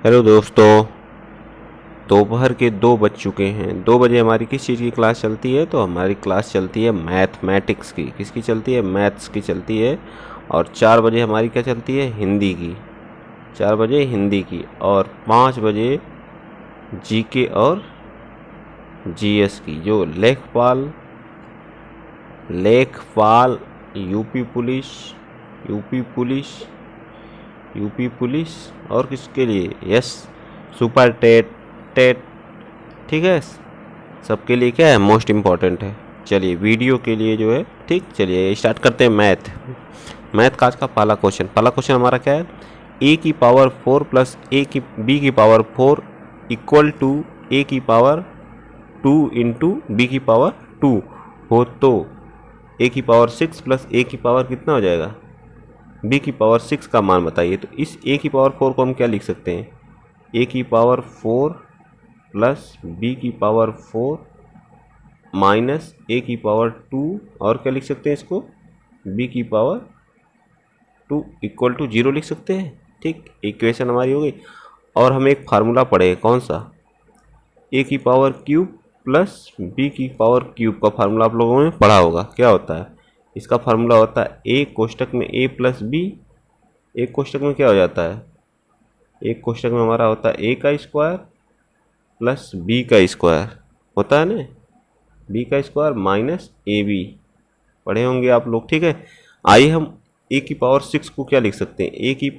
Hello दोस्तों। दोपहर के 2 बज चुके हैं। 2 बजे हमारी किस चीज़ की क्लास चलती है? तो हमारी क्लास चलती है मैथमेटिक्स की। किसकी चलती है? मैथ्स की चलती है। और 4 बजे हमारी क्या चलती है? हिंदी की। 4 बजे हिंदी की और 5 बजे जीके और जीएस की। जो लेखपाल यूपी पुलिस यूपी पुलिस और किसके लिए? Yes, super TET. ठीक है, सबके लिए क्या है? मोस्ट इम्पॉर्टेंट है। चलिए वीडियो के लिए जो है, ठीक, चलिए स्टार्ट करते हैं। मैथ का आज का पहला क्वेश्चन हमारा क्या है? ए की पावर 4 प्लस बी की पावर 4 इक्वल टू ए की पावर 2 इंटू बी की पावर 2 हो तो ए की पावर 6 प्लस ए की पावर कितना हो जाएगा? बी की पावर 6 का मान बताइए। तो इस ए की पावर 4 को हम क्या लिख सकते हैं? ए की पावर 4 प्लस बी की पावर 4 माइनस ए की पावर 2 और क्या लिख सकते हैं इसको? बी की पावर 2 इक्वल टू 0 लिख सकते हैं। ठीक, इक्वेशन हमारी हो गई। और हम एक फार्मूला पढ़े, कौन सा? ए की पावर क्यूब प्लस बी की पावर क्यूब का फार्मूला आप लोगों ने पढ़ा होगा। क्या होता है इसका? फार्मूला होता है ए कोष्टक में ए प्लस बी। एक कोष्टक में क्या हो जाता है? एक कोष्टक में हमारा होता है ए का स्क्वायर प्लस बी का स्क्वायर होता है ना, बी का स्क्वायर माइनस ए बी। पढ़े होंगे आप लोग। ठीक है, आइए हम ए की पावर 6 को क्या लिख सकते हैं? ए की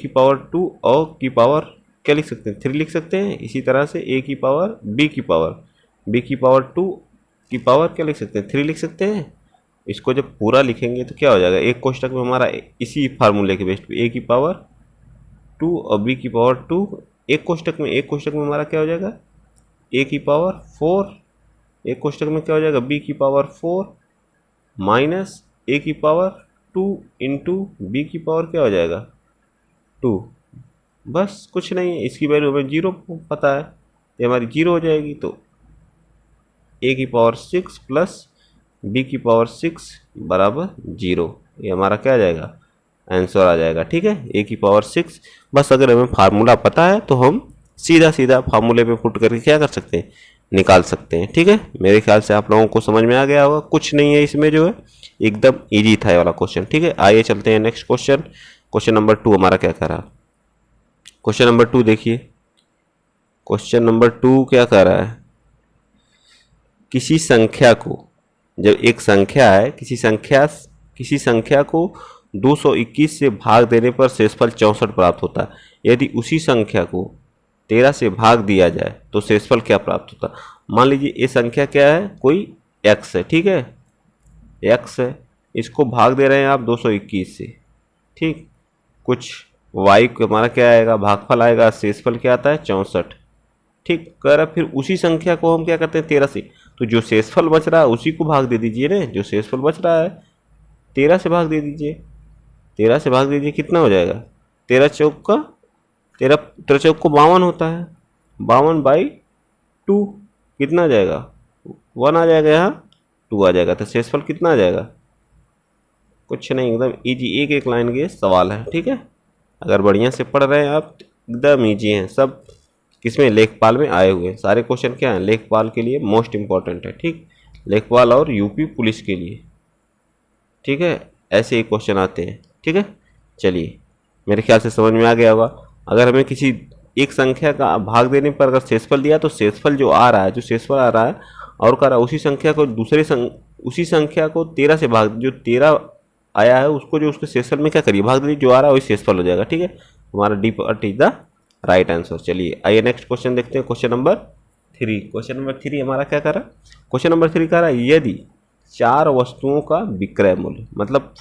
पावर 2 और की पावर क्या लिख सकते हैं? 3 लिख सकते हैं। इसी तरह से ए की पावर बी की पावर 2 की पावर क्या लिख सकते हैं? 3 लिख सकते हैं। इसको जब पूरा लिखेंगे तो क्या हो जाएगा? एक कोष्टक में हमारा इसी फार्मूले के बेस पे ए की पावर 2 और बी की पावर 2। एक कोष्टक में हमारा क्या हो जाएगा? ए की पावर 4। एक कोष्टक में क्या हो जाएगा? बी की पावर 4 माइनस ए की पावर 2 इंटू बी की पावर क्या हो जाएगा? 2। बस कुछ नहीं, इसकी वैल्यू हमें 0 पता है, ये हमारी 0 हो जाएगी। तो ए की पावर 6 प्लस बी की पावर 6 बराबर 0। ये हमारा क्या आ जाएगा? आंसर आ जाएगा। ठीक है, ए की पावर 6। बस अगर हमें फार्मूला पता है तो हम सीधा सीधा फार्मूले पे पुट करके क्या कर सकते हैं? निकाल सकते हैं। ठीक है, मेरे ख्याल से आप लोगों को समझ में आ गया होगा। कुछ नहीं है इसमें, जो है एकदम इजी था ये वाला क्वेश्चन। ठीक है, आइए चलते हैं नेक्स्ट क्वेश्चन। क्वेश्चन नंबर 2 हमारा क्या कर रहा है? क्वेश्चन नंबर 2 देखिए। क्वेश्चन नंबर 2 क्या कर रहा है? किसी संख्या को, जब एक संख्या है, किसी संख्या को 221 से भाग देने पर शेषफल 64 प्राप्त होता है। यदि उसी संख्या को 13 से भाग दिया जाए तो शेषफल क्या प्राप्त होता है? मान लीजिए ये संख्या क्या है? कोई x है। ठीक है, x है, इसको भाग दे रहे हैं आप 221 से। ठीक, कुछ y को हमारा क्या आएगा? भागफल आएगा, शेषफल क्या आता है? 64। ठीक, कह रहा फिर उसी संख्या को हम क्या करते हैं? 13 से। तो जो शेषफल बच रहा है उसी को भाग दे दीजिए ना। जो शेषफल बच रहा है 13 से भाग दे दीजिए। 13 से भाग दीजिए, कितना हो जाएगा? 13 चौक का 13 चौक को 52 होता है। 52/2 कितना आ जाएगा? 1 आ जाएगा, यहाँ 2 आ जाएगा। तो शेषफल कितना आ जाएगा? कुछ नहीं, एकदम इजी, एक एक लाइन के सवाल है। ठीक है, अगर बढ़िया से पढ़ रहे हैं आप एकदम इजी हैं सब। किसमें? लेखपाल में आए हुए सारे क्वेश्चन क्या हैं? लेखपाल के लिए मोस्ट इंपॉर्टेंट है। ठीक, लेखपाल और यूपी पुलिस के लिए। ठीक है, ऐसे ही क्वेश्चन आते हैं। ठीक है, चलिए मेरे ख्याल से समझ में आ गया होगा। अगर हमें किसी एक संख्या का भाग देने पर अगर शेषफल दिया तो शेषफल जो आ रहा है, और कह रहा है उसी संख्या को 13 से भाग, जो 13 आया है उसको, जो उसके शेषफल में क्या करिए? भाग दीजिए, जो आ रहा है वही शेषफल हो जाएगा। ठीक है, हमारा D part is the right answer. चलिए आइए नेक्स्ट क्वेश्चन देखते हैं। क्वेश्चन नंबर 3 हमारा क्या कर रहा है? क्वेश्चन नंबर 3 कह रहा है यदि 4 वस्तुओं का विक्रय मूल्य, मतलब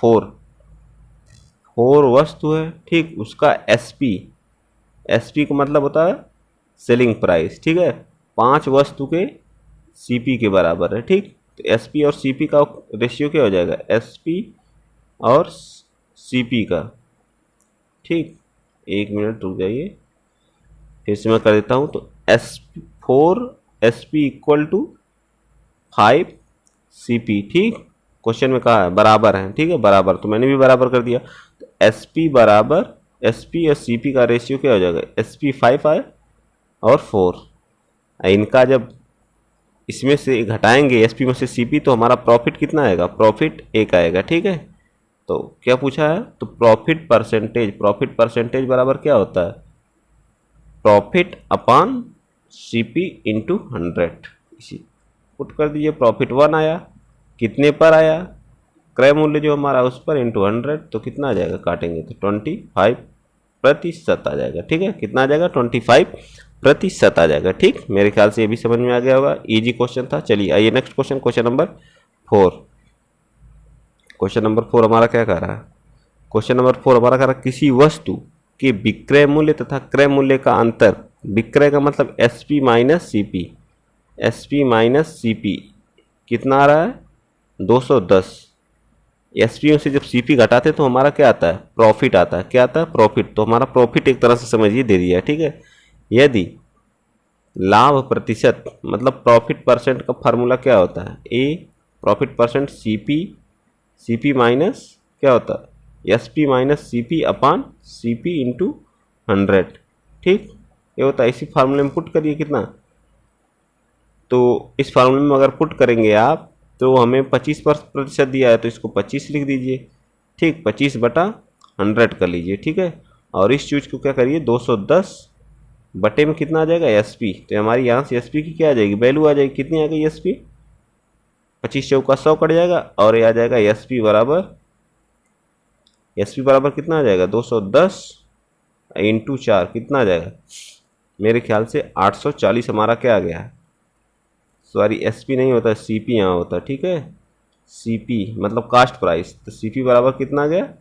4 वस्तु है, ठीक, उसका एसपी का मतलब होता है सेलिंग प्राइस। ठीक है, 5 वस्तु के सीपी के बराबर है। ठीक, तो एसपी और सीपी का रेशियो क्या हो जाएगा? एसपी और सीपी का। ठीक, 1 मिनट रुक जाइए, फिर से मैं कर देता हूँ। तो 4 एसपी इक्वल टू 5 सीपी। ठीक, क्वेश्चन में कहा है बराबर है। ठीक है, बराबर, तो मैंने भी बराबर कर दिया। तो एसपी बराबर SP और CP का रेशियो क्या हो जाएगा, SP 5 आए और 4। इनका जब इसमें से घटाएंगे SP में से CP तो हमारा प्रॉफिट कितना आएगा, प्रॉफिट 1 आएगा। ठीक है, तो क्या पूछा है, तो प्रॉफिट परसेंटेज बराबर क्या होता है, प्रॉफिट अपॉन CP इंटू 100। इसी पुट कर दीजिए, प्रॉफिट 1 आया, कितने पर आया, क्रय मूल्य जो हमारा उस पर इंटू 100, तो कितना आ जाएगा, काटेंगे तो 25% आ जाएगा। ठीक है, कितना आ जाएगा, 25% आ जाएगा। ठीक, मेरे ख्याल से ये भी समझ में आ गया होगा, इजी क्वेश्चन था। चलिए आइए next question, question number 4। Question number 4 हमारा क्या कह रहा है, क्वेश्चन नंबर 4 हमारा कह रहा है किसी वस्तु के विक्रय मूल्य तथा क्रय मूल्य का अंतर, विक्रय का मतलब SP माइनस CP कितना आ रहा है, 210। SP में से जब CP घटाते तो हमारा क्या आता है, प्रॉफिट आता है। क्या आता है, प्रॉफिट। तो हमारा प्रॉफिट एक तरह से समझिए दे दिया है। ठीक है, यदि लाभ प्रतिशत मतलब प्रॉफिट परसेंट का फार्मूला क्या होता है, प्रॉफिट परसेंट CP माइनस क्या होता है, SP minus CP upon CP into 100। ठीक, ये होता है। इसी फार्मूले में पुट करिए कितना, तो इस फार्मूले में अगर पुट करेंगे आप तो हमें 25% दिया है, तो इसको 25 लिख दीजिए। ठीक, 25/100 कर लीजिए। ठीक है, और इस चीज़ को क्या करिए, 210 बटे में कितना आ जाएगा, SP। तो हमारी यहाँ से SP की क्या आ जाएगी, वैल्यू आ जाएगी, कितनी आ गई SP, 25 चौका 100 कट जाएगा, और ये आ जाएगा SP बराबर कितना आ जाएगा, 210 इंटू 4 कितना आ जाएगा, मेरे ख्याल से 840 हमारा क्या आ गया है, सॉरी SP नहीं होता, CP यहाँ होता है। ठीक है, CP मतलब कास्ट प्राइस, तो CP बराबर कितना आ गया,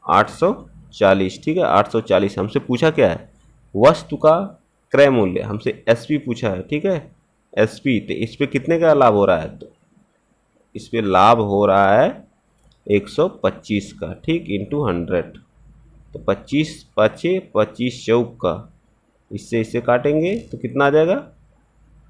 840। ठीक है, 840। हमसे पूछा क्या है, वस्तु का क्रय मूल्य, हमसे SP पूछा है। ठीक है, SP, तो इस पे कितने का लाभ हो रहा है, तो इस पे लाभ हो रहा है 125 का। ठीक, इंटू 100, तो 25 5 25 चौका, इससे इससे काटेंगे तो कितना आ जाएगा,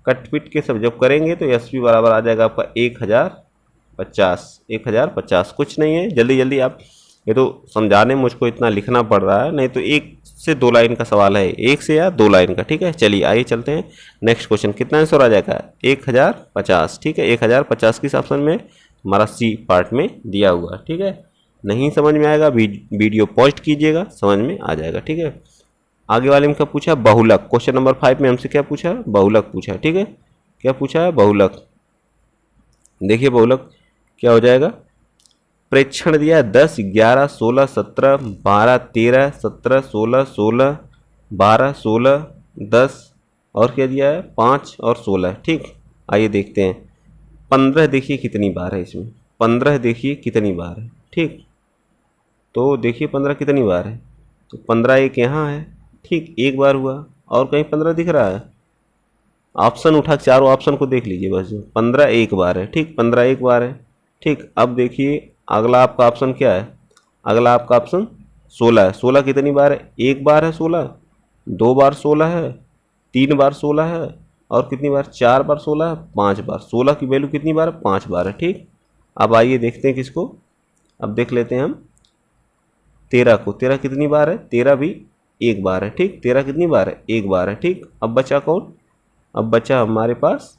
कट पिट के सब जब करेंगे तो SP बराबर आ जाएगा आपका 1050। कुछ नहीं है, जल्दी जल्दी आप, ये तो समझाने में मुझको इतना लिखना पड़ रहा है, नहीं तो 1 से 2 लाइन का सवाल है, 1 से या 2 लाइन का। ठीक है, चलिए आइए चलते हैं नेक्स्ट क्वेश्चन। कितना आंसर आ जाएगा, 1050। ठीक है, 1050 किस ऑप्शन में, हमारा C पार्ट में दिया हुआ है। ठीक है, नहीं समझ में आएगा वीडियो पॉज कीजिएगा, समझ में आ जाएगा। ठीक है, आगे वाले में क्या पूछा, बहुलक। क्वेश्चन नंबर 5 में हमसे क्या पूछा, बहुलक पूछा। ठीक है, क्या पूछा है, बहुलक। देखिए बहुलक क्या हो जाएगा, प्रेक्षण दिया है 10 11 16 17 12 13 17 16 16 12 16 10, और क्या दिया है, 5 और 16। ठीक, आइए देखते हैं 15 देखिए कितनी बार है इसमें, 15 देखिए कितनी बार है। ठीक, तो देखिए 15 कितनी बार है, तो 15 एक यहाँ है। ठीक, एक बार हुआ, और कहीं 15 दिख रहा है, ऑप्शन उठा, चारों ऑप्शन को देख लीजिए बस, 15 एक बार है। ठीक, 15 एक बार है। ठीक, अब देखिए अगला आपका ऑप्शन क्या है, अगला आपका ऑप्शन 16 है। 16 कितनी बार है, एक बार है 16, 2 बार 16 है, 3 बार 16 है, और कितनी बार, 4 बार 16 है, 5 बार। 16 की वैल्यू कितनी बार है, 5 बार है। ठीक, अब आइए देखते हैं किसको, अब देख लेते हैं हम 13 को। 13 कितनी बार है, 13 भी एक बार है। ठीक, 13 कितनी बार है, एक बार है। ठीक, अब बचा कौन, अब बचा हमारे पास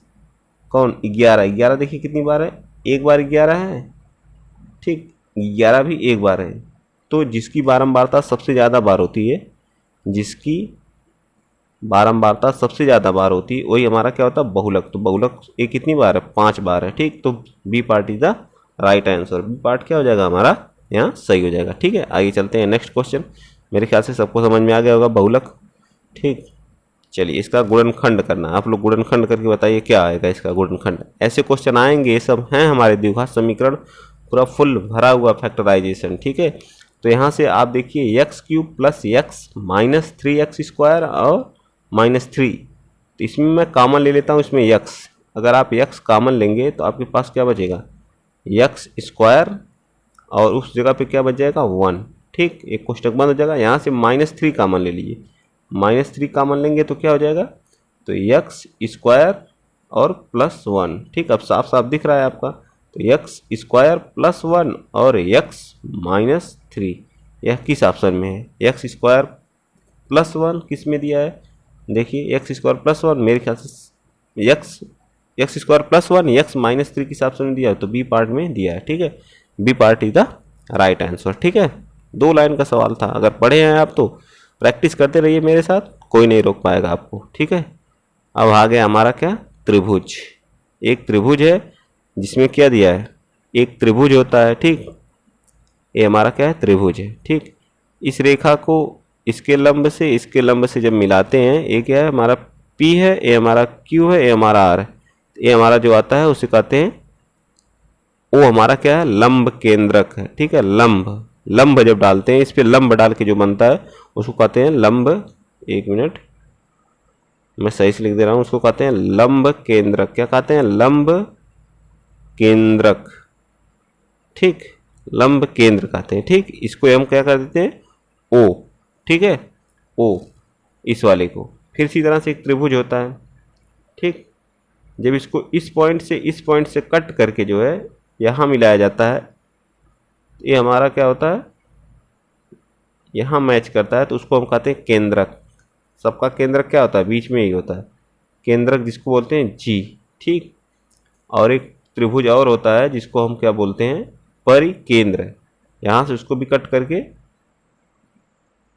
कौन, 11। 11 देखिए कितनी बार है, एक बार 11 है। ठीक, 11 भी एक बार है। तो जिसकी बारंबारता सबसे ज़्यादा बार होती है, जिसकी बारंबारता सबसे ज़्यादा बार होती है, वही हमारा क्या होता है, बहुलक। तो बहुलक ये कितनी बार है, 5 बार है। ठीक, तो B part is the right answer, B part क्या हो जाएगा हमारा यहाँ सही हो जाएगा। ठीक है, आगे चलते हैं नेक्स्ट क्वेश्चन। मेरे ख्याल से सबको समझ में आ गया होगा बहुलक। ठीक, चलिए इसका गुणनखंड करना, आप लोग गुणनखंड करके बताइए क्या आएगा इसका गुणनखंड। ऐसे क्वेश्चन आएंगे, ये सब हैं हमारे द्विघात समीकरण, पूरा फुल भरा हुआ फैक्टराइजेशन। ठीक है, तो यहाँ से आप देखिए x³ plus x minus 3x square और -3, तो इसमें मैं कॉमन ले लेता हूँ, इसमें x, अगर आप x कॉमन लेंगे तो आपके पास क्या बचेगा, x स्क्वायर, और उस जगह पे क्या बच जाएगा, 1। ठीक, एक कोष्टक बंद हो जाएगा। यहाँ से -3 कॉमन ले लीजिए, -3 कॉमन लेंगे तो क्या हो जाएगा, तो x स्क्वायर और +1। ठीक, अब साफ साफ दिख रहा है आपका, तो x स्क्वायर +1 और x -3, यह किस ऑप्शन में है? एक्स स्क्वायर प्लस वन किस में दिया है? देखिए एक्स स्क्वायर प्लस वन, मेरे ख्याल से x square plus one x minus three किस ऑप्शन में दिया है? तो बी पार्ट में दिया है। ठीक है, B part is the right answer. ठीक है, 2 लाइन का सवाल था, अगर पढ़े हैं आप तो प्रैक्टिस करते रहिए मेरे साथ, कोई नहीं रोक पाएगा आपको। ठीक है, अब आ गया हमारा क्या? त्रिभुज। एक त्रिभुज है जिसमें क्या दिया है? एक त्रिभुज होता है। ठीक, ये हमारा क्या है? त्रिभुज है। ठीक, इस रेखा को इसके लंब से जब मिलाते हैं, ये क्या है? हमारा P है, ये हमारा Q है, ये हमारा R है। ये हमारा जो आता है उसे कहते हैं, वो हमारा क्या है? लंब केंद्रक है। ठीक है, लंब जब डालते हैं, इस पे लंब डाल के जो बनता है उसको कहते हैं लंब। एक मिनट, मैं सही से लिख दे रहा हूं, उसको कहते हैं लंब केंद्रक। क्या कहते हैं? लंब केंद्रक। ठीक, लंब केंद्र कहते हैं। ठीक, इसको हम क्या कर देते हैं? ओ। ठीक है, ओ, इस वाले को। फिर इसी तरह से एक त्रिभुज होता है। ठीक, जब इसको इस पॉइंट से कट करके जो है यहाँ मिलाया जाता है, ये हमारा क्या होता है? यहाँ मैच करता है, तो उसको हम कहते हैं केंद्रक। सबका केंद्रक क्या होता है? बीच में ही होता है केंद्रक, जिसको बोलते हैं जी। ठीक, और एक त्रिभुज और होता है जिसको हम क्या बोलते हैं? परिकेंद्र। यहाँ से उसको भी कट करके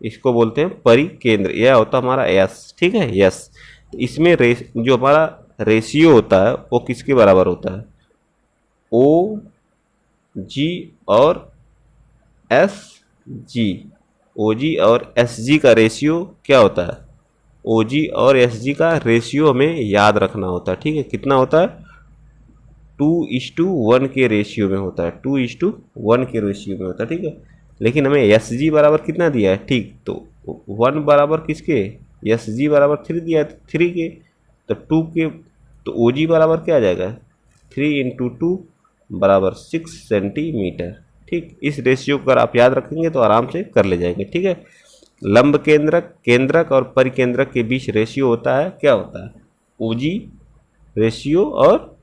इसको बोलते हैं परिकेंद्र। यह होता है हमारा यस। ठीक है, यस। इसमें जो हमारा रेशियो होता है वो किसके बराबर होता है? ओ जी और एस जी। ओ जी और एस जी का रेशियो क्या होता है? ओ जी और एस जी का रेशियो हमें याद रखना होता है। ठीक है, कितना होता है? 2:1 के रेशियो में होता है। 2:1 के रेशियो में होता है। ठीक है, लेकिन हमें एस जी बराबर कितना दिया है? ठीक, तो 1 बराबर किसके? एस जी बराबर 3 दिया है, 3 के। तो 2 के, तो ओ जी बराबर क्या आ जाएगा? 3 × 2 बराबर 6 सेंटीमीटर। ठीक, इस रेशियो को अगर आप याद रखेंगे तो आराम से कर ले जाएंगे। ठीक है, लंब केंद्रक और परिकेंद्रक के बीच रेशियो होता है, क्या होता है? ओ जी रेशियो, और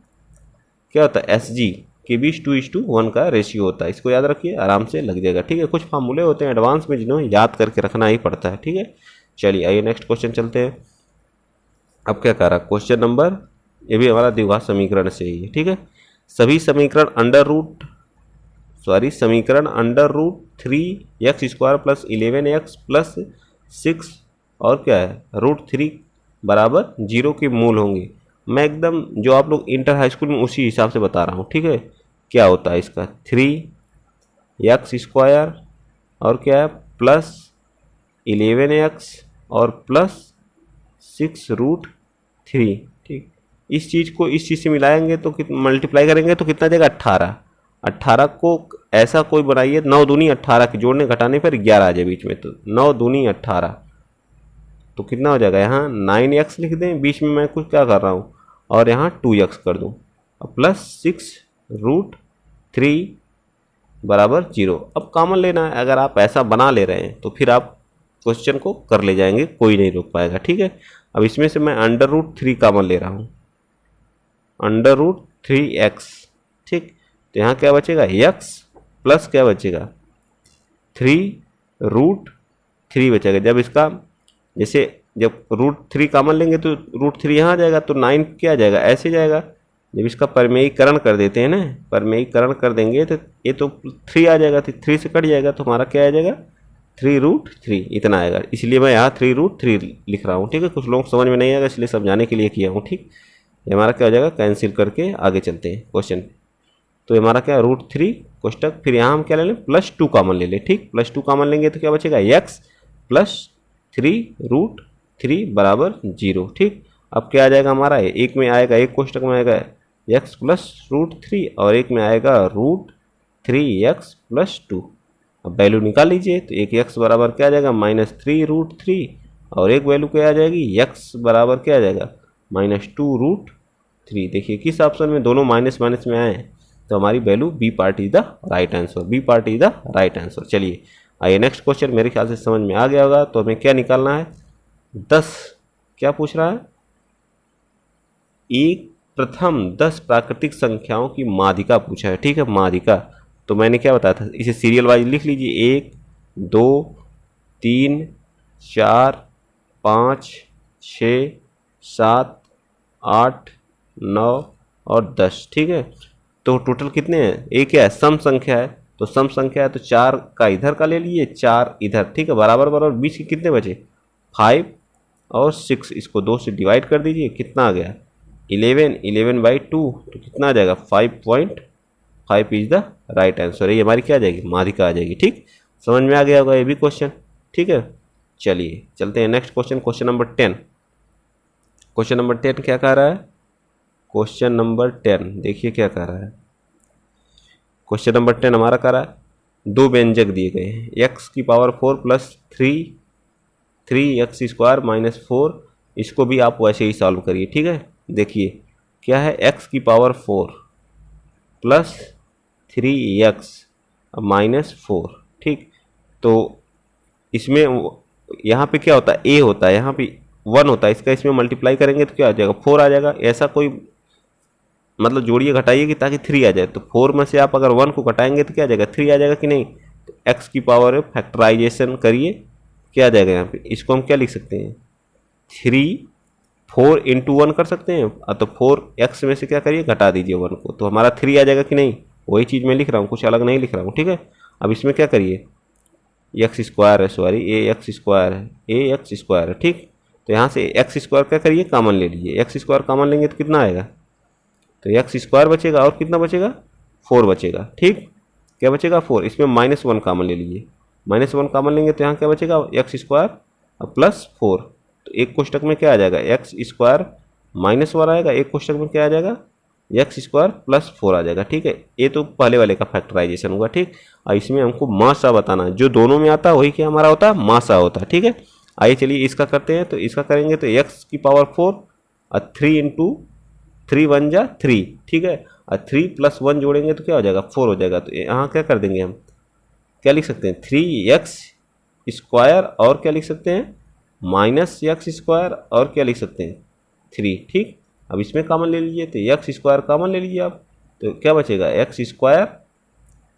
क्या होता है? एस जी के बीच 2:1 का रेशियो होता है। इसको याद रखिए, आराम से लग जाएगा। ठीक है, कुछ फार्मूले होते हैं एडवांस में जिन्हें याद करके रखना ही पड़ता है। ठीक है, चलिए आइए नेक्स्ट क्वेश्चन चलते हैं। अब क्या कह रहा है? क्वेश्चन नंबर, ये भी हमारा द्विघात समीकरण से ही है। ठीक है, सभी समीकरण अंडर रूट 3x² + 11x + 6 और क्या है? √3 बराबर 0 के मूल होंगे। मैं एकदम जो आप लोग इंटर हाई स्कूल में उसी हिसाब से बता रहा हूँ। ठीक है, क्या होता है इसका? 3x² और क्या है? प्लस 11x और प्लस 6√3। ठीक, इस चीज़ को इस चीज़ से मिलाएंगे तो मल्टीप्लाई करेंगे तो कितना देगा? 18। 18 को ऐसा कोई बनाइए, 9 दूनी 18 के जोड़ने घटाने पर 11 आ जाए बीच में, तो 9 दूनी 18, तो कितना हो जाएगा? यहाँ 9x लिख दें, बीच में मैं कुछ क्या कर रहा हूँ, और यहाँ 2x कर दूँ, प्लस 6√3 बराबर 0। अब कॉमन लेना है। अगर आप ऐसा बना ले रहे हैं तो फिर आप क्वेश्चन को कर ले जाएंगे, कोई नहीं रोक पाएगा। ठीक है, अब इसमें से मैं √3 कॉमन ले रहा हूँ, √3x। ठीक, तो यहाँ क्या बचेगा? x प्लस क्या बचेगा? 3√3 बचेगा। जब इसका जैसे जब √3 कॉमन लेंगे तो √3 यहाँ आ जाएगा, तो 9 क्या आ जाएगा? ऐसे जाएगा। जब इसका परमेयीकरण कर देते हैं ना, परमेयीकरण कर देंगे तो ये तो 3 आ जाएगा, तो 3 से कट जाएगा, तो हमारा क्या आ जाएगा? 3√3 इतना आएगा। इसलिए मैं यहाँ 3√3 लिख रहा हूँ। ठीक है, कुछ लोग समझ में नहीं आएगा, इसलिए समझाने के लिए किया हूँ। ठीक, ये हमारा क्या हो जाएगा? कैंसिल करके आगे चलते हैं क्वेश्चन। तो हमारा क्या? √3 कोष्टक, फिर यहाँ हम क्या ले लें? +2 कॉमन ले लें। ठीक, +2 कॉमन लेंगे तो क्या बचेगा? x + 3√3 बराबर 0। ठीक, अब क्या आ जाएगा हमारा? एक में आएगा, एक कोष्टक में आएगा x + √3 और एक में आएगा √3x + 2। अब वैल्यू निकाल लीजिए, तो एक x बराबर क्या आ जाएगा? -3√3 और एक वैल्यू क्या आ जाएगी? x बराबर क्या आ जाएगा? -2√3। देखिए किस ऑप्शन में दोनों माइनस माइनस में आए हैं, तो हमारी value B part is the right answer. B part is the right answer. चलिए आइए नेक्स्ट क्वेश्चन, मेरे ख्याल से समझ में आ गया होगा। तो हमें क्या निकालना है? 10, क्या पूछ रहा है? एक प्रथम 10 प्राकृतिक संख्याओं की माध्यिका पूछा है। ठीक है, माध्यिका। तो मैंने क्या बताया था? इसे सीरियल वाइज लिख लीजिए, 1 2 3 4 5 6 7 8 9 और 10। ठीक है, तो टोटल कितने हैं? एक क्या है? सम संख्या है, तो सम संख्या है तो 4 का इधर का ले लिए, 4 इधर। ठीक है, बराबर बराबर। बीच के कितने बचे? 5 और 6। इसको 2 से डिवाइड कर दीजिए, कितना आ गया? 11। 11/2 तो कितना आ जाएगा? 5.5 इज द राइट आंसर। ये हमारी क्या आ जाएगी? माध्यिका आ जाएगी। ठीक, समझ में आ गया होगा ये भी क्वेश्चन। ठीक है, चलिए चलते हैं next question, question number 10। Question number 10 क्या कह रहा है? क्वेश्चन नंबर 10 देखिए क्या कह रहा है। क्वेश्चन नंबर 10 हमारा कह रहा है 2 व्यंजक दिए गए हैं, x की power 4 plus 3x square minus 4। इसको भी आप वैसे ही सॉल्व करिए। ठीक है, देखिए क्या है? x की पावर 4 प्लस 3x माइनस 4। ठीक, तो इसमें यहाँ पे क्या होता है? a होता है, यहाँ पे 1 होता है, इसका इसमें मल्टीप्लाई करेंगे तो क्या आ जाएगा? 4 आ जाएगा। ऐसा कोई मतलब जोड़िए घटाइए कि ताकि 3 आ जाए। तो 4 में से आप अगर 1 को घटाएंगे तो क्या आ जाएगा? 3 आ जाएगा कि नहीं? तो x की पावर फैक्टराइजेशन करिए, क्या आ जाएगा यहाँ पे? इसको हम क्या लिख सकते हैं? 4 इंटू 1 कर सकते हैं, तो 4x में से क्या करिए? घटा दीजिए 1 को, तो हमारा 3 आ जाएगा कि नहीं? वही चीज़ मैं लिख रहा हूँ, कुछ अलग नहीं लिख रहा हूँ। ठीक है, अब इसमें क्या करिए? एक्स स्क्वायर है, सॉरी एक्स स्क्वायर है, एक्स स्क्वायर है। ठीक, तो यहाँ से एक्स स्क्वायर क्या करिए? कॉमन ले लीजिए। एक्स स्क्वायर कॉमन लेंगे तो कितना आएगा? तो एक्स स्क्वायर बचेगा और कितना बचेगा? 4 बचेगा। ठीक, क्या बचेगा? 4। इसमें -1 कॉमन ले लीजिए। -1 कॉमन लेंगे तो यहाँ क्या बचेगा? X square plus 4। तो एक कोष्टक में क्या आ जाएगा? एक्स स्क्वायर -1 आएगा, एक कोष्टक में क्या आ जाएगा? एक्स स्क्वायर प्लस 4 आ जाएगा। ठीक है, ये तो पहले वाले का फैक्टराइजेशन हुआ। ठीक, और इसमें हमको मासा बताना है, जो दोनों में आता है वही क्या हमारा होता है? मासा होता है। ठीक है, आइए चलिए इसका करते हैं। तो इसका करेंगे तो एक्स की पावर 4 और 3 इंटू 3 1 जा 3। ठीक है, और 3 प्लस 1 जोड़ेंगे तो क्या हो जाएगा? 4 हो जाएगा। तो यहाँ क्या कर देंगे हम? क्या लिख सकते हैं? 3x स्क्वायर और क्या लिख सकते हैं? -x स्क्वायर और क्या लिख सकते हैं? 3। ठीक, अब इसमें कॉमन ले लीजिए, तो एक्स स्क्वायर कॉमन ले लीजिए आप, तो क्या बचेगा? एक्स स्क्वायर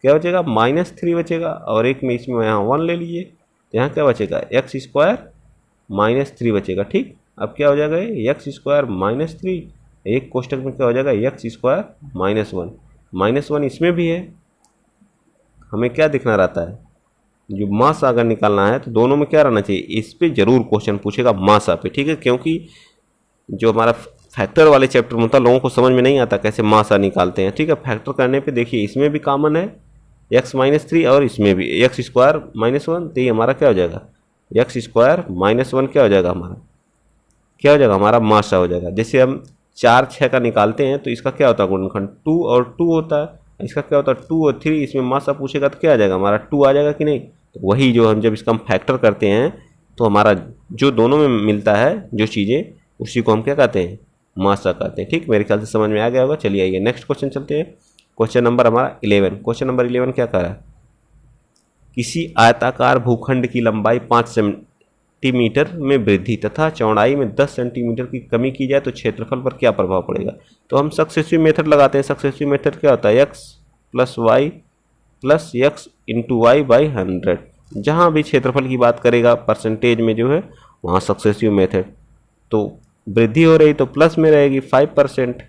क्या बचेगा? -3 बचेगा, और एक में इसमें यहाँ 1 ले लीजिए, तो यहाँ क्या बचेगा? एक्स स्क्वायर -3 बचेगा। ठीक, अब क्या हो जाएगा? एक्स स्क्वायर -3, एक कोष्टक में क्या हो जाएगा? X square -1। -1 इसमें भी है। हमें क्या दिखना रहता है? जो मास अगर निकालना है तो दोनों में क्या रहना चाहिए? इस पे जरूर क्वेश्चन पूछेगा मासा पे। ठीक है, क्योंकि जो हमारा फैक्टर वाले चैप्टर में होता है लोगों को समझ में नहीं आता कैसे मासा निकालते हैं। ठीक है, फैक्टर करने पे देखिए इसमें भी कॉमन है x-3 और इसमें भी एक्स स्क्वायर -1, तो ये हमारा क्या हो जाएगा? एक्स स्क्वायर -1 क्या हो जाएगा? हमारा क्या हो जाएगा? हमारा मासा हो जाएगा। जैसे हम 4 6 का निकालते हैं तो इसका क्या होता है? गुणनखंड 2 और 2 होता है। इसका क्या होता है? 2 और 3। इसमें मासा पूछेगा तो क्या आ जाएगा? हमारा 2 आ जाएगा कि नहीं? तो वही जो हम जब इसका हम फैक्टर करते हैं तो हमारा जो दोनों में मिलता है जो चीज़ें, उसी को हम क्या कहते हैं? मासा कहते हैं। ठीक, मेरे ख्याल से समझ में आ गया होगा। चलिए आइए नेक्स्ट क्वेश्चन चलते हैं। क्वेश्चन नंबर हमारा 11। क्वेश्चन नंबर 11 क्या कह रहा है? किसी आयताकार भूखंड की लंबाई 5 सेंटीमीटर में वृद्धि तथा चौड़ाई में 10 सेंटीमीटर की कमी की जाए तो क्षेत्रफल पर क्या प्रभाव पड़ेगा? तो हम सक्सेसिव मेथड लगाते हैं। सक्सेसिव मेथड क्या होता है? x plus y plus x into y by 100। जहाँ भी क्षेत्रफल की बात करेगा परसेंटेज में जो है वहाँ सक्सेसिव मेथड। तो वृद्धि हो रही तो प्लस में रहेगी 5%।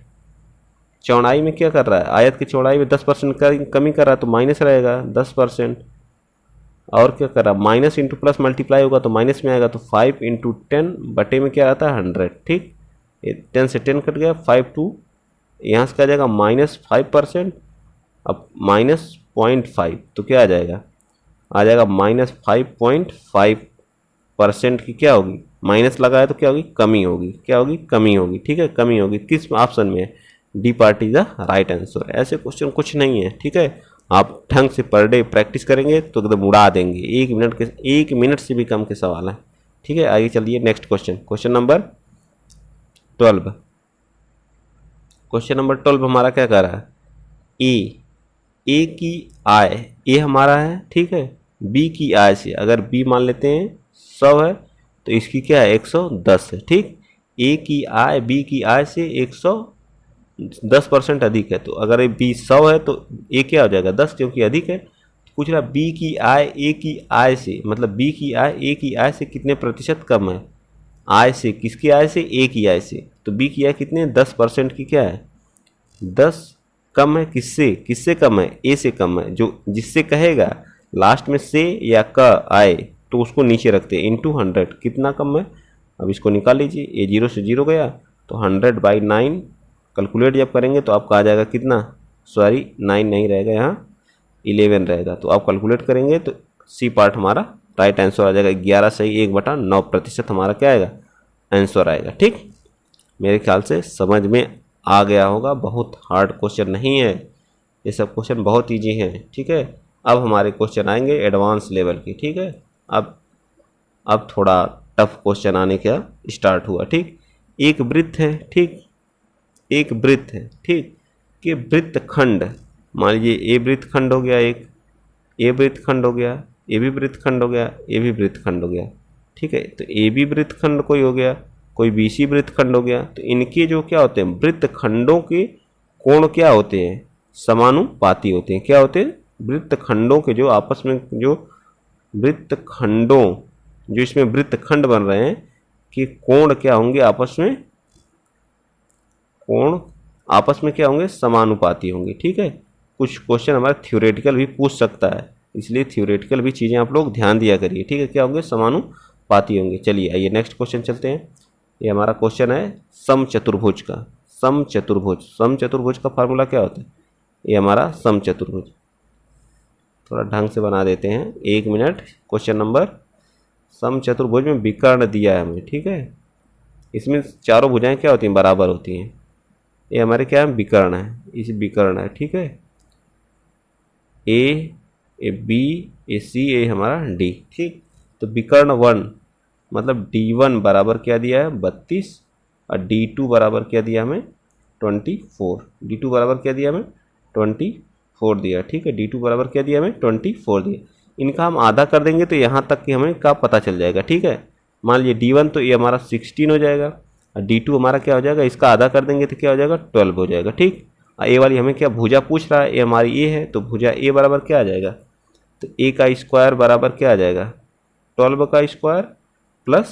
चौड़ाई में क्या कर रहा है? आयत की चौड़ाई में 10% कमी कर रहा है तो माइनस रहेगा 10%। और क्या कर रहा है? माइनस इंटू प्लस मल्टीप्लाई होगा तो माइनस में आएगा, तो 5 इंटू 10 बटे में क्या आता है? 100। ठीक, 10 से 10 कट गया, 5 2, यहाँ से क्या जाएगा? -5%। अब -0.5 तो क्या आ जाएगा? आ जाएगा -5.5% की क्या होगी? माइनस लगा है तो क्या होगी? कमी होगी। क्या होगी? कमी होगी। ठीक है, कमी होगी। किस ऑप्शन में है? D part is the right answer. ऐसे क्वेश्चन कुछ नहीं है। ठीक है, आप ढंग से पर डे प्रैक्टिस करेंगे तो एकदम उड़ा देंगे। 1 मिनट से भी कम के सवाल हैं। ठीक है, आगे चलिए next question. Question number 12। Question number 12 हमारा क्या कह रहा है? ए की आय, ए हमारा है। ठीक है, बी की आय से, अगर बी मान लेते हैं 100 है तो इसकी क्या है? 110 है। ठीक, ए की आय बी की आय से 110% अधिक है। तो अगर ये बी 100 है तो ए क्या हो जाएगा? 10, क्योंकि अधिक है। पूछ रहा बी की आय ए की आय से, मतलब बी की आय ए की आय से कितने प्रतिशत कम है। आय से, किसकी आय से, ए की आय से। तो बी की आय कितने, 10% की क्या है, 10 कम है, किससे, किससे कम है, ए से कम है। जो जिससे कहेगा लास्ट में से या क आए तो उसको नीचे रखते हैं, इंटू 100 कितना कम है। अब इसको निकाल लीजिए, ए 0 से 0 गया तो 100/9 कैलकुलेट जब करेंगे तो आपका आ जाएगा कितना, सॉरी 9 नहीं रहेगा, यहाँ 11 रहेगा। तो आप कैलकुलेट करेंगे तो सी पार्ट हमारा राइट आंसर आ जाएगा। 11 सही 1/9% हमारा क्या आएगा, आंसर आएगा। ठीक, मेरे ख्याल से समझ में आ गया होगा, बहुत हार्ड क्वेश्चन नहीं है, ये सब क्वेश्चन बहुत ईजी हैं। ठीक है, अब हमारे क्वेश्चन आएंगे एडवांस लेवल के। ठीक है, अब थोड़ा टफ क्वेश्चन आने का स्टार्ट हुआ। ठीक, एक वृत्त है, ठीक, एक वृत्त है, ठीक, कि वृत्तखंड, मान लीजिए ए वृत्तखंड हो गया, एक ए वृत्तखंड हो गया, ए भी वृत्तखंड हो गया, ए भी वृत्तखंड हो गया। ठीक है, तो ए बी वृत्तखंड कोई हो गया, कोई बी सी वृत्तखंड हो गया। तो इनके जो क्या होते हैं, वृत्तखंडों के कोण क्या होते हैं, समानुपाती होते हैं। क्या होते हैं, वृत्तखंडों के जो आपस में, जो वृत्तखंडों, जो इसमें वृत्तखंड बन रहे हैं कि कोण क्या होंगे आपस में, कोण आपस में क्या होंगे, समानुपाती होंगे। ठीक है, कुछ क्वेश्चन हमारा थ्योरेटिकल भी पूछ सकता है, इसलिए थ्योरेटिकल भी चीज़ें आप लोग ध्यान दिया करिए। ठीक है, क्या होंगे, समानुपाती होंगे। चलिए आइए नेक्स्ट क्वेश्चन चलते हैं। ये हमारा क्वेश्चन है समचतुर्भुज का। समचतुर्भुज, समचतुर्भुज का फार्मूला क्या होता है, ये हमारा समचतुर्भुज, थोड़ा ढंग से बना देते हैं, 1 मिनट। क्वेश्चन नंबर, समचतुर्भुज में विकर्ण दिया है हमें। ठीक है, इसमें चारों भुजाएं क्या होती हैं, बराबर होती हैं। ये हमारे क्या है, विकर्ण है, इस विकर्ण है। ठीक है, ए बी ए सी ए हमारा डी। ठीक, तो विकर्ण 1 मतलब D1 बराबर क्या दिया है, 32, और D2 बराबर क्या दिया हमें, 24। D2 बराबर क्या दिया हमें, 24 दिया। ठीक है, D2 बराबर क्या दिया हमें, 24 दिया। इनका हम आधा कर देंगे तो यहाँ तक कि हमें क्या पता चल जाएगा। ठीक है, मान लीजिए D1 तो ये हमारा 16 हो जाएगा, और D2 हमारा क्या हो जाएगा, इसका आधा कर देंगे तो क्या हो जाएगा, 12 हो जाएगा। ठीक, ए वाली हमें क्या भुजा पूछ रहा है, ये हमारी ए है, तो भुजा ए बराबर क्या आ जाएगा, तो ए का स्क्वायर बराबर क्या आ जाएगा, 12 का स्क्वायर प्लस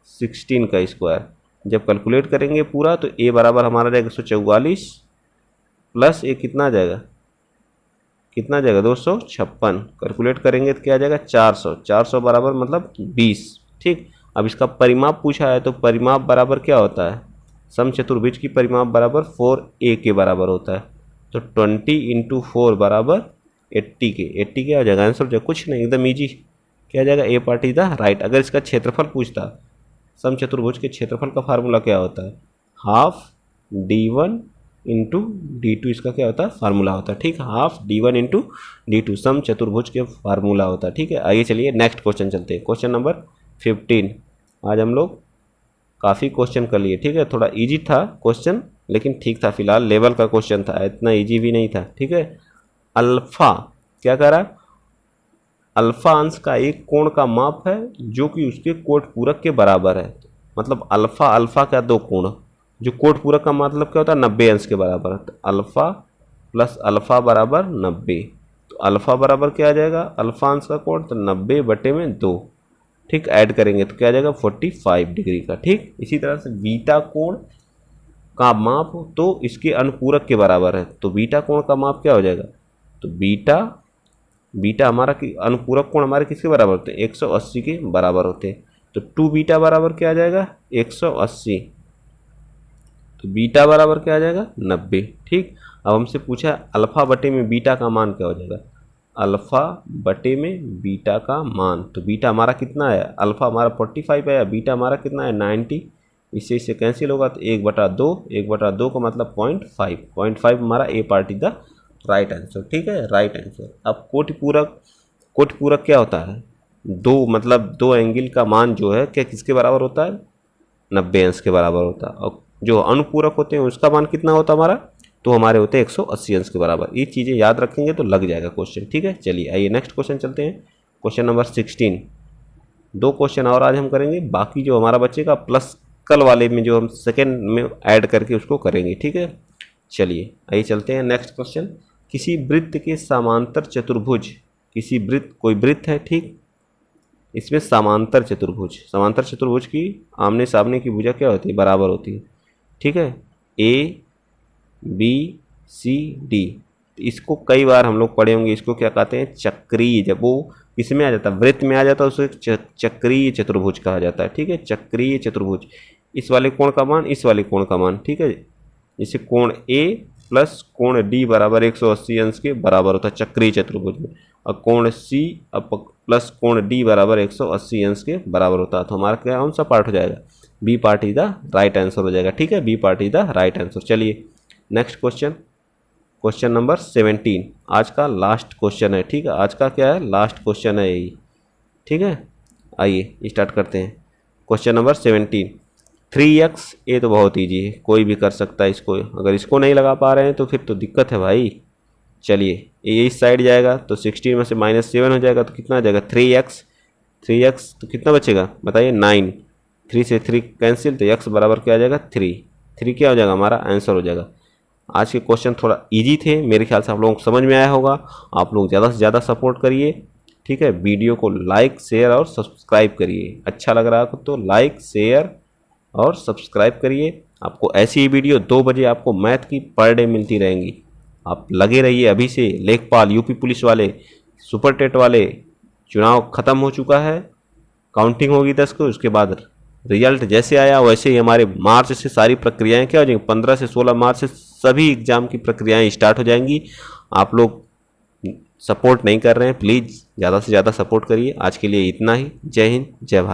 16 का स्क्वायर। जब कैलकुलेट करेंगे पूरा तो ए बराबर हमारा जाएगा 144, प्लस ए कितना आ जाएगा, कितना आ जाएगा, 256। कैलकुलेट करेंगे तो क्या आ जाएगा, 400। 400 बराबर मतलब 20। ठीक, अब इसका परिमाप पूछा है, तो परिमाप बराबर क्या होता है, समचतुर्भुज की परिमाप बराबर 4a के बराबर होता है। तो 20 × 4 बराबर 80 के। 80 क्या हो जाएगा आंसर, जो कुछ नहीं, एकदम ईजी, क्या आ जाएगा, ए पार्ट इज द राइट। अगर इसका क्षेत्रफल पूछता, समचतुर्भुज के क्षेत्रफल का फार्मूला क्या होता है, हाफ D1 × D2, इसका क्या होता है, फार्मूला होता है। ठीक, हाफ D1 × D2 समचतुर्भुज के फार्मूला होता है। ठीक है, आइए चलिए नेक्स्ट क्वेश्चन चलते हैं। Question number 15। आज हम लोग काफ़ी क्वेश्चन कर लिए। ठीक है, थोड़ा इजी था क्वेश्चन, लेकिन ठीक था, फिलहाल लेवल का क्वेश्चन था, इतना इजी भी नहीं था। ठीक है, अल्फा क्या कह रहा है, अल्फा अंश का एक कोण का माप है जो कि उसके कोट पूरक के बराबर है। मतलब अल्फा, अल्फा का दो कोण, जो कोट पूरक का मतलब क्या होता है, 90 अंश के बराबर है। तो अल्फा प्लस अल्फा बराबर 90। तो अल्फा बराबर क्या आ जाएगा, अल्फा अंश का कोण तो 90/2। ठीक, ऐड करेंगे तो क्या आ जाएगा, 45 डिग्री का। ठीक, इसी तरह से बीटा कोण का माप तो इसके अनुपूरक के बराबर है। तो बीटा कोण का माप क्या हो जाएगा, तो बीटा हमारा अनुपूरक कोण हमारे किसके बराबर होते हैं, 180 के बराबर होते हैं। तो 2 बीटा बराबर क्या आ जाएगा, 180। तो बीटा बराबर क्या आ जाएगा, 90। ठीक, अब हमसे पूछा अल्फा बटे में बीटा का मान क्या हो जाएगा, अल्फा बटे में बीटा का मान। तो बीटा हमारा कितना है, अल्फा हमारा 45 है, बीटा हमारा कितना है 90। इससे कैंसिल होगा तो 1/2, 1/2 का मतलब 0.5, 0.5 हमारा A part is the right answer. ठीक है, राइट आंसर। अब कोटि पूरक क्या होता है, दो मतलब दो एंगल का मान जो है क्या किसके बराबर होता है, 90 अंश के बराबर होता है। और जो अनुपूरक होते हैं उसका मान कितना होता है हमारा, तो हमारे होते हैं 180 अंश के बराबर। ये चीज़ें याद रखेंगे तो लग जाएगा क्वेश्चन। ठीक है, चलिए आइए नेक्स्ट क्वेश्चन चलते हैं। Question number 16। 2 क्वेश्चन और आज हम करेंगे, बाकी जो हमारा बचेगा प्लस कल वाले में जो हम सेकेंड में ऐड करके उसको करेंगे। ठीक है, चलिए आइए चलते हैं नेक्स्ट क्वेश्चन। किसी वृत्त के समांतर चतुर्भुज किसी वृत्त, कोई वृत्त है, ठीक, इसमें समांतर चतुर्भुज की आमने सामने की भुजा क्या होती है, बराबर होती है, ठीक है, ए बी सी डी। इसको कई बार हम लोग पढ़े होंगे, इसको क्या कहते हैं, चक्रीय। जब वो किस में आ जाता है, वृत्त में आ जाता है, उसे चक्रीय चतुर्भुज कहा जाता है, ठीक है, चक्रीय चतुर्भुज। इस वाले कोण का मान, इस वाले कोण का मान, ठीक है, जैसे कोण ए प्लस कोण डी बराबर 180 अंश के बराबर होता है चक्रीय चतुर्भुज में, और कोण सी अब प्लस कोण डी बराबर 180 अंश के बराबर होता है। तो हमारा क्या कौन सा पार्ट हो जाएगा, B part is the right answer हो जाएगा, ठीक है, B part is the right answer. चलिए नेक्स्ट क्वेश्चन, क्वेश्चन नंबर 17, आज का लास्ट क्वेश्चन है, ठीक है, आज का क्या है, लास्ट क्वेश्चन है यही, ठीक है। आइए स्टार्ट करते हैं। क्वेश्चन नंबर 17, 3x, ये तो बहुत ईजी है, कोई भी कर सकता है इसको। अगर इसको नहीं लगा पा रहे हैं तो फिर तो दिक्कत है भाई। चलिए ये इस साइड जाएगा तो 16 में से -7 हो जाएगा, तो कितना आ जाएगा 3x तो कितना बचेगा बताइए, 9, 3 से 3 कैंसिल, तो x बराबर क्या आ जाएगा 3 क्या हो जाएगा, हमारा आंसर हो जाएगा। आज के क्वेश्चन थोड़ा इजी थे, मेरे ख्याल से आप लोगों को समझ में आया होगा। आप लोग ज़्यादा से ज़्यादा सपोर्ट करिए, ठीक है, वीडियो को लाइक शेयर और सब्सक्राइब करिए। अच्छा लग रहा है तो लाइक शेयर और सब्सक्राइब करिए। आपको ऐसी ही वीडियो 2 बजे आपको मैथ की पर डे मिलती रहेंगी। आप लगे रहिए अभी से। लेखपाल, यूपी पुलिस वाले, सुपर टेट वाले, चुनाव ख़त्म हो चुका है, काउंटिंग होगी 10 को, उसके बाद रिजल्ट जैसे आया वैसे ही हमारे मार्च से सारी प्रक्रियाएं क्या हो जाएंगी, 15 से 16 मार्च से सभी एग्ज़ाम की प्रक्रियाएं स्टार्ट हो जाएंगी। आप लोग सपोर्ट नहीं कर रहे हैं, प्लीज़ ज़्यादा से ज़्यादा सपोर्ट करिए। आज के लिए इतना ही। जय हिंद, जय भारत।